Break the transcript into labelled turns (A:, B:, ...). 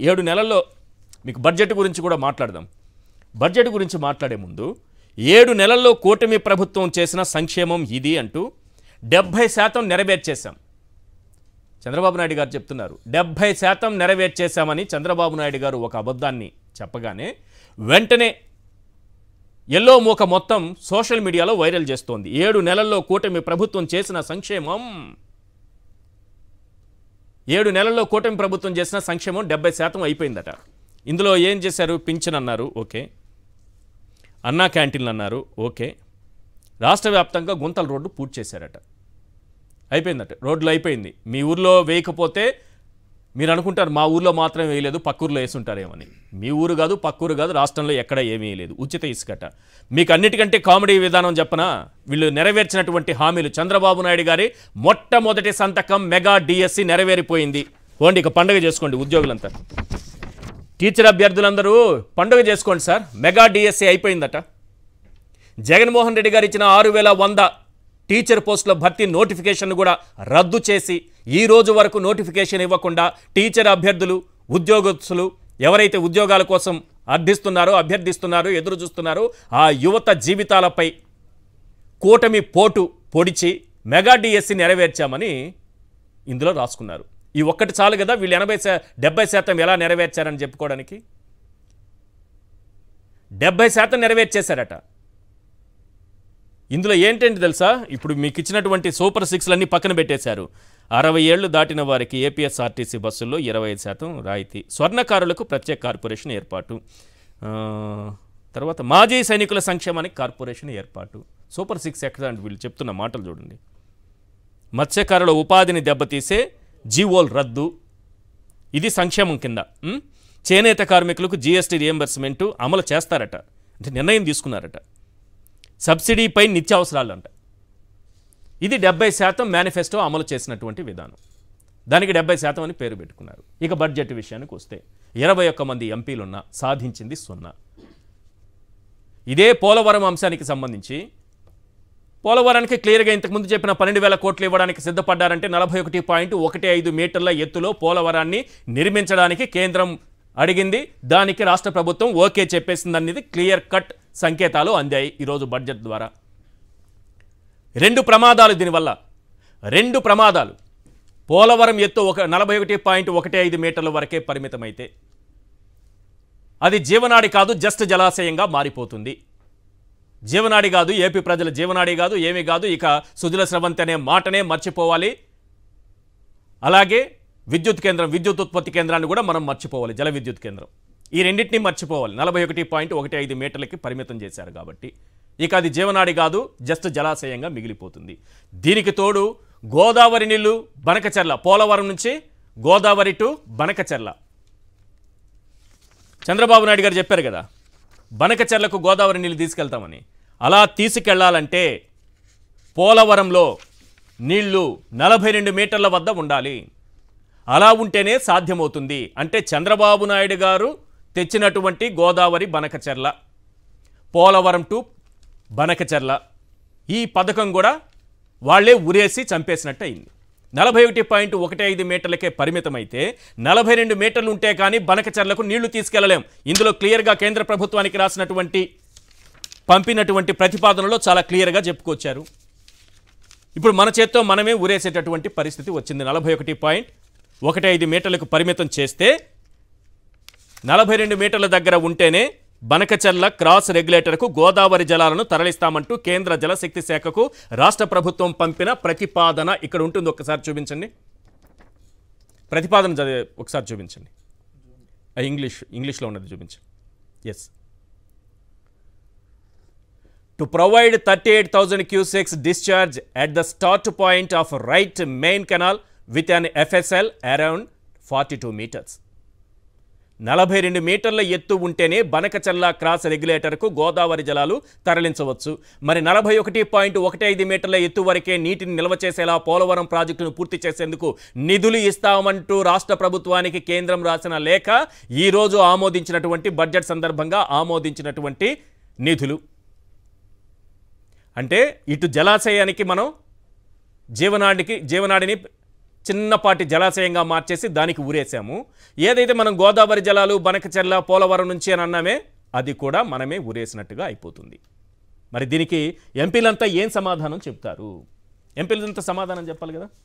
A: 7 నెలల్లో మీకు బడ్జెట్ గురించి కూడా మాట్లాడదాం. బడ్జెట్ గురించి మాట్లాడే ముందు 7 నెలల్లో కూటమి ప్రభుత్వం చేసిన సంక్షేమం ఇది అంటూ 70% నెరవేర్చేశాం. చంద్రబాబు నాయుడు గారు చెప్తున్నారు 70% నెరవేర్చేశామని. చంద్రబాబు నాయుడు గారు ఒక అబద్ధాన్ని చెప్పగానే వెంటనే ఎల్లో మూక మొత్తం సోషల్ మీడియాలో వైరల్ చేస్తోంది. 7 నెలల్లో కూటమి ప్రభుత్వం చేసిన సంక్షేమం 7 నెలల్లో కూటమి ప్రభుత్వం చేసిన సంక్షేమం 70% అయిపోయిందట. ఇందులో ఏం చేశారు? పింఛన్ అన్నారు, ఓకే. అన్నా క్యాంటీన్లు అన్నారు, ఓకే. రాష్ట్ర వ్యాప్తంగా గుంతల రోడ్డు పూర్తి చేశారట. అయిపోయిందట, రోడ్లు అయిపోయింది. మీ ఊర్లో వేయకపోతే మీరు అనుకుంటారు మా ఊర్లో మాత్రం వేయలేదు, పక్కూరులో వేసుంటారేమని. మీ ఊరు కాదు, పక్కూరు కాదు, రాష్ట్రంలో ఎక్కడ ఏమీ వేయలేదు. ఉచిత ఇసుకట. మీకు అన్నిటికంటే కామెడీ విధానం చెప్పనా? వీళ్ళు నెరవేర్చినటువంటి హామీలు. చంద్రబాబు నాయుడు గారి మొట్టమొదటి సంతకం మెగా డిఎస్సి నెరవేరిపోయింది. ఓండి, ఇక పండుగ చేసుకోండి ఉద్యోగులంతా. టీచర్ అభ్యర్థులందరూ పండుగ చేసుకోండి సార్, మెగా డిఎస్సి అయిపోయిందట. జగన్మోహన్ రెడ్డి గారు ఇచ్చిన 6100 టీచర్ పోస్టుల భర్తీ నోటిఫికేషన్ కూడా రద్దు చేసి ఈ రోజు వరకు నోటిఫికేషన్ ఇవ్వకుండా టీచర్ అభ్యర్థులు, ఉద్యోగస్తులు ఎవరైతే ఉద్యోగాల కోసం అభ్యర్థిస్తున్నారో, ఎదురు చూస్తున్నారో ఆ యువత జీవితాలపై కూటమి పోటు పొడిచి మెగా డిఎస్సి నెరవేర్చామని ఇందులో రాసుకున్నారు. ఈ ఒక్కటి చాలు కదా వీళ్ళు 70% ఎలా నెరవేర్చారని చెప్పుకోవడానికి. 70% నెరవేర్చేశారట. ఇందులో ఏంటంటే తెలుసా, ఇప్పుడు మీకు ఇచ్చినటువంటి సూపర్ 6లన్నీ పక్కన పెట్టేశారు. 60 ఏళ్లు దాటిన వారికి ఏపీఎస్ఆర్టీసీ బస్సుల్లో 25% రాయితీ, స్వర్ణకారులకు ప్రత్యేక కార్పొరేషన్ ఏర్పాటు, తర్వాత మాజీ సైనికుల సంక్షేమానికి కార్పొరేషన్ ఏర్పాటు. సూపర్ 6 ఎక్కడ అంటే వీళ్ళు చెప్తున్న మాటలు చూడండి. మత్స్యకారుల ఉపాధిని దెబ్బతీసే జీవోల్ రద్దు, ఇది సంక్షేమం కింద. చేనేత కార్మికులకు జీఎస్టీ రియంబర్స్మెంటు అమలు చేస్తారట, అంటే నిర్ణయం తీసుకున్నారట. సబ్సిడీపై నిత్యావసరాలు అంట. ఇది 70% మేనిఫెస్టో అమలు చేసినటువంటి విధానం. దానికి 70% అని పేరు పెట్టుకున్నారు. ఇక బడ్జెట్ విషయానికి వస్తే 21 మంది ఎంపీలున్నా సాధించింది 0. ఇదే పోలవరం అంశానికి సంబంధించి పోలవరానికి క్లియర్గా ఇంతకుముందు చెప్పిన 12,000 కోట్లు ఇవ్వడానికి సిద్ధపడ్డారంటే 41.15 మీటర్ల ఎత్తులో పోలవరాన్ని నిర్మించడానికి కేంద్రం అడిగింది. దానికి రాష్ట్ర ప్రభుత్వం ఓకే చెప్పేసింది అనేది క్లియర్ కట్ సంకేతాలు అందాయి ఈరోజు బడ్జెట్ ద్వారా. 2 ప్రమాదాలు దీనివల్ల. 2 ప్రమాదాలు. పోలవరం ఎత్తు 41.15 మీటర్ల వరకే పరిమితమైతే అది జీవనాడి కాదు, జస్ట్ జలాశయంగా మారిపోతుంది. జీవనాడి కాదు, ఏపీ ప్రజల జీవనాడి కాదు, ఏమీ కాదు. ఇక సుజల స్రవంతి అనే మాటనే మర్చిపోవాలి. అలాగే విద్యుత్ కేంద్రం, విద్యుత్ ఉత్పత్తి కేంద్రాన్ని కూడా మనం మర్చిపోవాలి. జల విద్యుత్ కేంద్రం, ఈ రెండింటినీ మర్చిపోవాలి. 41.15 మీటర్లకి పరిమితం చేశారు కాబట్టి ఇక అది జీవనాడి కాదు, జస్ట్ జలాశయంగా మిగిలిపోతుంది. దీనికి తోడు గోదావరి నీళ్లు బనకచెర్ల, పోలవరం నుంచి గోదావరి టు బనకచెర్ల. చంద్రబాబు నాయుడు గారు చెప్పారు కదా బనకచెర్లకు గోదావరి నీళ్ళు తీసుకెళ్తామని. అలా తీసుకెళ్లాలంటే పోలవరంలో నీళ్లు 42 మీటర్ల వద్ద ఉండాలి. అలా ఉంటేనే సాధ్యమవుతుంది. అంటే చంద్రబాబు నాయుడు గారు తెచ్చినటువంటి గోదావరి బనకచెర్ల, పోలవరం టు బనకచెర్ల ఈ పథకం కూడా వాళ్లే ఉరేసి చంపేసినట్టు అయింది. 41.15 మీటర్లకే పరిమితమైతే 42 మీటర్లు ఉంటే కానీ బనకచెర్లకు నీళ్లు తీసుకెళ్లలేం. ఇందులో క్లియర్గా కేంద్ర ప్రభుత్వానికి రాసినటువంటి పంపినటువంటి ప్రతిపాదనలో చాలా క్లియర్గా చెప్పుకొచ్చారు. ఇప్పుడు మన చేత్తో మనమే ఉరేసేటటువంటి పరిస్థితి వచ్చింది. 41.15 మీటర్లకు పరిమితం చేస్తే 42 మీటర్ల దగ్గర ఉంటేనే బనకచెర్ల క్రాస్ రెగ్యులేటర్కు గోదావరి జలాలను తరలిస్తామంటూ కేంద్ర జలశక్తి శాఖకు రాష్ట్ర ప్రభుత్వం పంపిన ప్రతిపాదన ఇక్కడ ఉంటుంది. ఒకసారి చూపించండి ప్రతిపాదన, ఒకసారి చూపించండి. ఇంగ్లీష్లో ఉన్నది చూపించండి. Yes, to provide 38,000 cusecs discharge at the start point of right main canal with an FSL around 42 meters. 42 మీటర్ల ఎత్తు ఉంటేనే బనకచెర్ల క్రాస్ రెగ్యులేటర్కు గోదావరి జలాలు తరలించవచ్చు. మరి 41.15 మీటర్ల ఎత్తు వరకే నీటిని నిల్వ చేసేలా పోలవరం ప్రాజెక్టును పూర్తి చేసేందుకు నిధులు ఇస్తామంటూ రాష్ట్ర ప్రభుత్వానికి కేంద్రం రాసిన లేఖ ఈరోజు ఆమోదించినటువంటి బడ్జెట్ సందర్భంగా ఆమోదించినటువంటి నిధులు. అంటే ఇటు జలాశయానికి మనం జీవనాడిని చిన్నపాటి జలాశయంగా మార్చేసి దానికి ఊరేసాము. ఏదైతే మనం గోదావరి జలాలు బనకచెర్ల పోలవరం నుంచి అని అన్నామే అది కూడా మనమే ఊరేసినట్టుగా అయిపోతుంది. మరి దీనికి ఎంపీలంతా ఏం సమాధానం చెప్తారు? ఎంపీలంతా సమాధానం చెప్పాలి కదా.